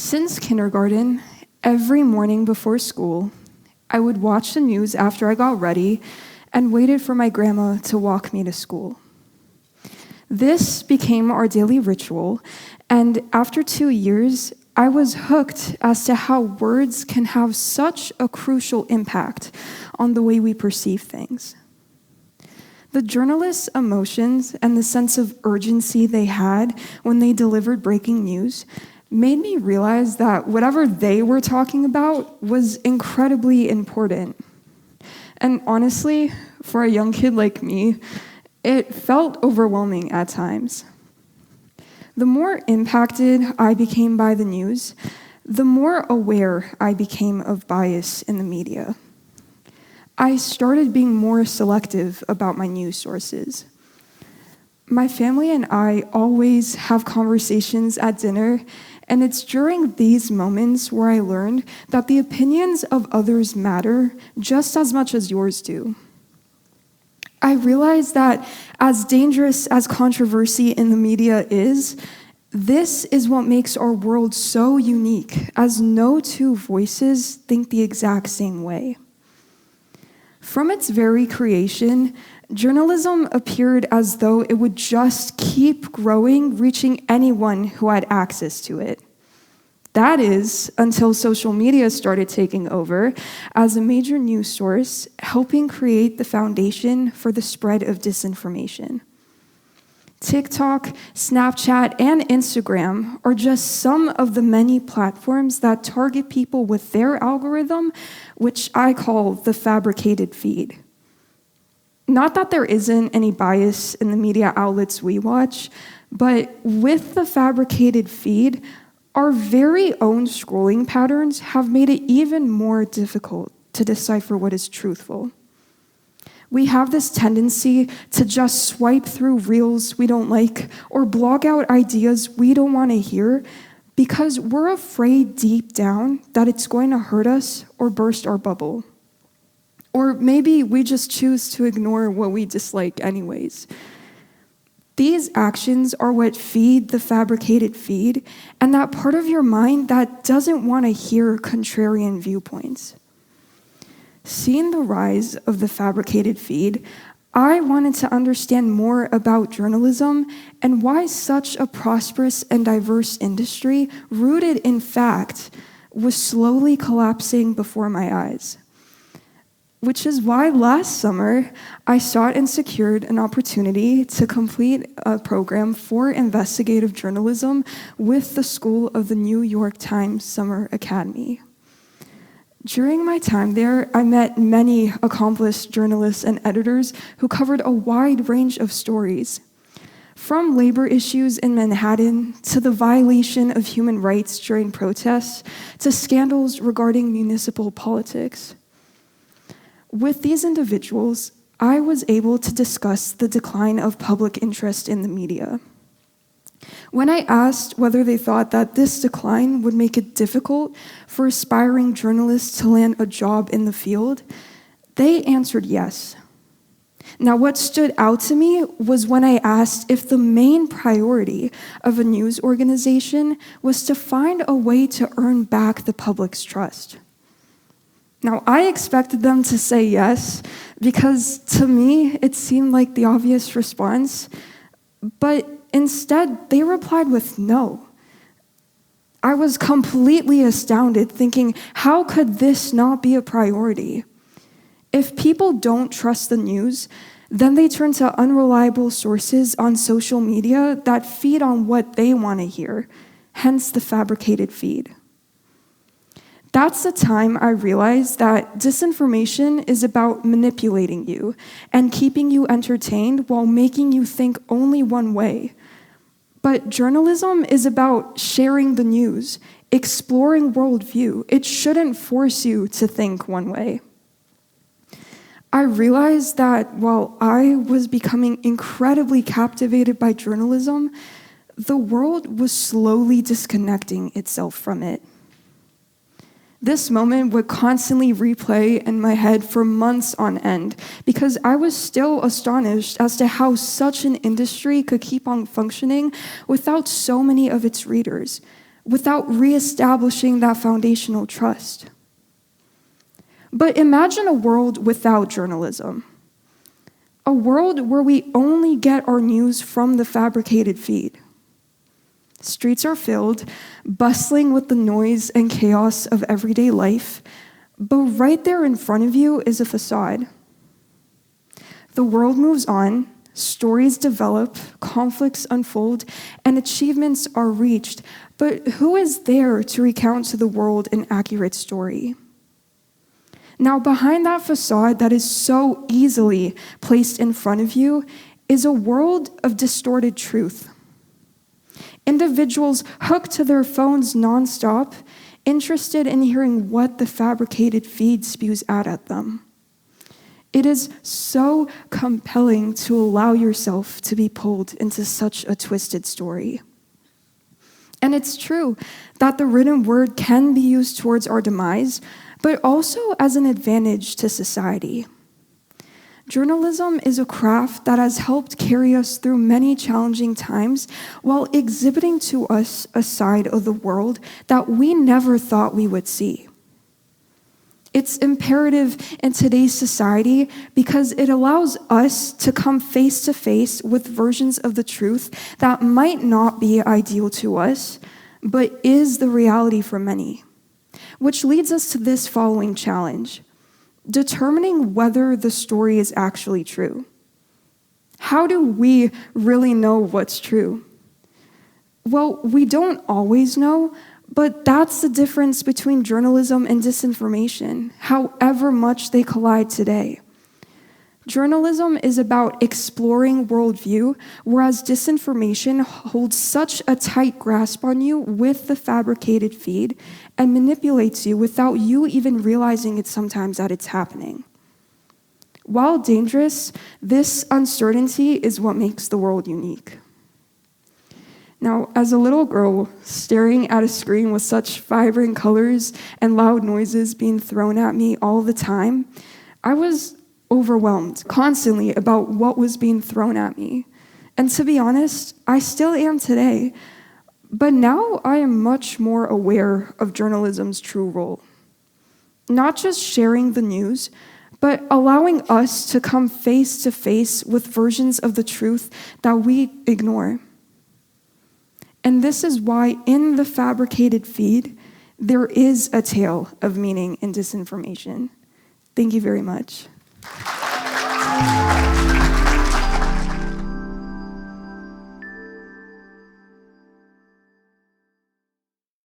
Since kindergarten, every morning before school, I would watch the news after I got ready and waited for my grandma to walk me to school. This became our daily ritual, and after 2 years, I was hooked as to how words can have such a crucial impact on the way we perceive things. The journalists' emotions and the sense of urgency they had when they delivered breaking news made me realize that whatever they were talking about was incredibly important. And honestly, for a young kid like me, it felt overwhelming at times. The more impacted I became by the news, the more aware I became of bias in the media. I started being more selective about my news sources. My family and I always have conversations at dinner, and it's during these moments where I learned that the opinions of others matter just as much as yours do. I realized that as dangerous as controversy in the media is, this is what makes our world so unique, as no two voices think the exact same way. From its very creation, journalism appeared as though it would just keep growing, reaching anyone who had access to it. That is, until social media started taking over as a major news source, helping create the foundation for the spread of disinformation. TikTok, Snapchat, and Instagram are just some of the many platforms that target people with their algorithm, which I call the fabricated feed. Not that there isn't any bias in the media outlets we watch, but with the fabricated feed, our very own scrolling patterns have made it even more difficult to decipher what is truthful. We have this tendency to just swipe through reels we don't like or blog out ideas we don't want to hear because we're afraid deep down that it's going to hurt us or burst our bubble. Or maybe we just choose to ignore what we dislike anyways. These actions are what feed the fabricated feed and that part of your mind that doesn't want to hear contrarian viewpoints. Seeing the rise of the fabricated feed, I wanted to understand more about journalism and why such a prosperous and diverse industry, rooted in fact, was slowly collapsing before my eyes. Which is why last summer, I sought and secured an opportunity to complete a program for investigative journalism with the School of the New York Times Summer Academy. During my time there, I met many accomplished journalists and editors who covered a wide range of stories, from labor issues in Manhattan to the violation of human rights during protests to scandals regarding municipal politics. With these individuals, I was able to discuss the decline of public interest in the media. When I asked whether they thought that this decline would make it difficult for aspiring journalists to land a job in the field, they answered yes. Now, what stood out to me was when I asked if the main priority of a news organization was to find a way to earn back the public's trust. Now, I expected them to say yes, because to me, it seemed like the obvious response, but instead, they replied with no. I was completely astounded, thinking, how could this not be a priority? If people don't trust the news, then they turn to unreliable sources on social media that feed on what they want to hear, hence the fabricated feed. That's the time I realized that disinformation is about manipulating you and keeping you entertained while making you think only one way. But journalism is about sharing the news, exploring worldview. It shouldn't force you to think one way. I realized that while I was becoming incredibly captivated by journalism, the world was slowly disconnecting itself from it. This moment would constantly replay in my head for months on end because I was still astonished as to how such an industry could keep on functioning without so many of its readers, without reestablishing that foundational trust. But imagine a world without journalism. A world where we only get our news from the fabricated feed. Streets are filled, bustling with the noise and chaos of everyday life, but right there in front of you is a facade. The world moves on, stories develop, conflicts unfold, and achievements are reached, but who is there to recount to the world an accurate story? Now, behind that facade that is so easily placed in front of you is a world of distorted truth. Individuals hooked to their phones nonstop, interested in hearing what the fabricated feed spews out at them. It is so compelling to allow yourself to be pulled into such a twisted story. And it's true that the written word can be used towards our demise, but also as an advantage to society. Journalism is a craft that has helped carry us through many challenging times while exhibiting to us a side of the world that we never thought we would see. It's imperative in today's society because it allows us to come face to face with versions of the truth that might not be ideal to us, but is the reality for many. Which leads us to this following challenge: determining whether the story is actually true. How do we really know what's true? Well, we don't always know, but that's the difference between journalism and disinformation, however much they collide today. Journalism is about exploring worldview, whereas disinformation holds such a tight grasp on you with the fabricated feed and manipulates you without you even realizing it sometimes that it's happening. While dangerous, this uncertainty is what makes the world unique. Now, as a little girl, staring at a screen with such vibrant colors and loud noises being thrown at me all the time, I was overwhelmed constantly about what was being thrown at me. And to be honest, I still am today. But now I am much more aware of journalism's true role. Not just sharing the news, but allowing us to come face to face with versions of the truth that we ignore. And this is why in the fabricated feed, there is a tale of meaning in disinformation. Thank you very much.